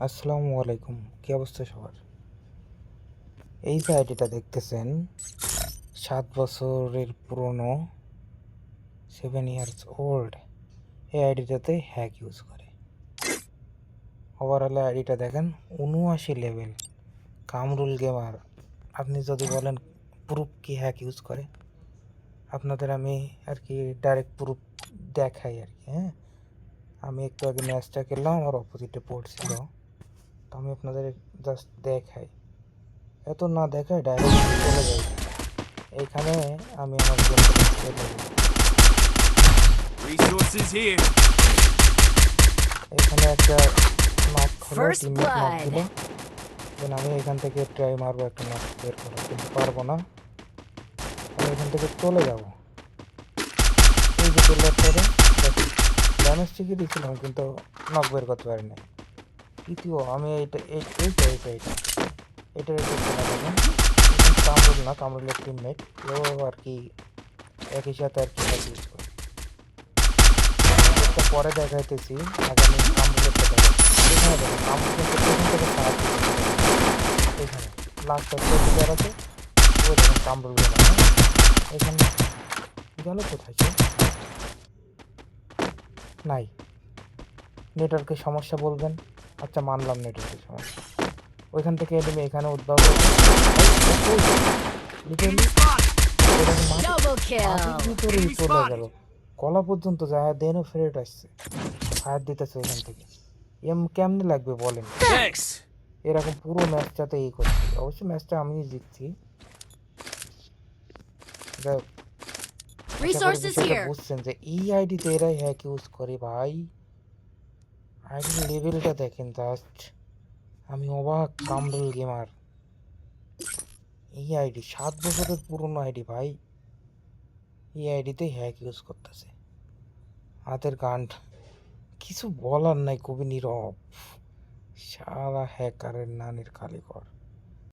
আসসালামু আলাইকুম, কি অবস্থা সবার? এই যে আইডিটা দেখতেছেন, 7 বছরের পুরনো, 7 ইয়ার্স ওল্ড। এই আইডিটাতে হ্যাক ইউজ করে। ওভারঅল আইডিটা দেখেন, 79 লেভেল, কামরুল গেমার। আপনি যদি বলেন প্রুফ কি হ্যাক ইউজ করে, আপনাদের আমি আর কি ডাইরেক্ট প্রুফ দেখাই আর কি। হ্যাঁ, আমি একটু আগে ম্যাচটা খেললাম, আমার অপোজিটে পড়ছিল, তো আমি আপনাদের জাস্ট দেখাই। এত না দেখায় ডাইরেক্ট চলে যাই। এইখানে আমি আমার গেমটা খেলে Resources here. এখানে একটা নক হলো, First টিমমেট নক blood. দিল। দেন আমি এখান থেকে ট্রাই মারবো একটা নক বের করার, কিন্তু পারবো না। আমি এখান থেকে চলে যাব। এই যে পেলার পরে ড্যামেজ ঠিকই দিয়েছিলাম, কিন্তু নক বের করতে পারিনি। তৃতীয় আমি এইটা এইটা এইটা এইটা এটা এটা খেলা দেখেন, কিন্তু কামরুল না, কামরুলের টিমমেট ও আর কি একই সাথে আর কি ইউজ করে। একটা পরে দেখাইতেছি, আগামী কামরুলের কথা এখানে দেখেন, কামরুল কিন্তু প্রথম থেকে সাহায্য এখানে লাস্ট একটা প্লেয়ার আছে, ও দেখেন কামরুল গেল। এখানে গেল কোথায় সে? নাই, নেটওয়ার্কের সমস্যা বলবেন। আচ্ছা, মানলাম নেটওয়ার্কের সমস্যা। ওইখান থেকে এনে এখানে উদ্ভাব Enemy spotted. Double ভিতরেই kill. চলে গেল, গলা পর্যন্ত যায়, দেনও ফেরত আসছে, ফায়ার দিতেছে ওইখান থেকে। কেমনে লাগবে বলেন? Thanks. এরকম পুরো ম্যাচটাতে এই করছি, অবশ্য ম্যাচটা আমি জিতছি। যাই হোক, আশা করি Resources বিষয়টা here. বুঝছেন যে এই আইডিতে এরাই হ্যাক ইউজ করে ভাই। আইডির লেভেলটা দেখেন জাস্ট, আমি অবাক। কামরুল গেমার, এই আইডি 7 বছরের পুরনো আইডি ভাই, এই আইডিতে হ্যাক ইউজ করতেছে। হাতের গান, কিছু বলার নাই, খুবই নীরব। সারা হ্যাকারের নানির কালিকর।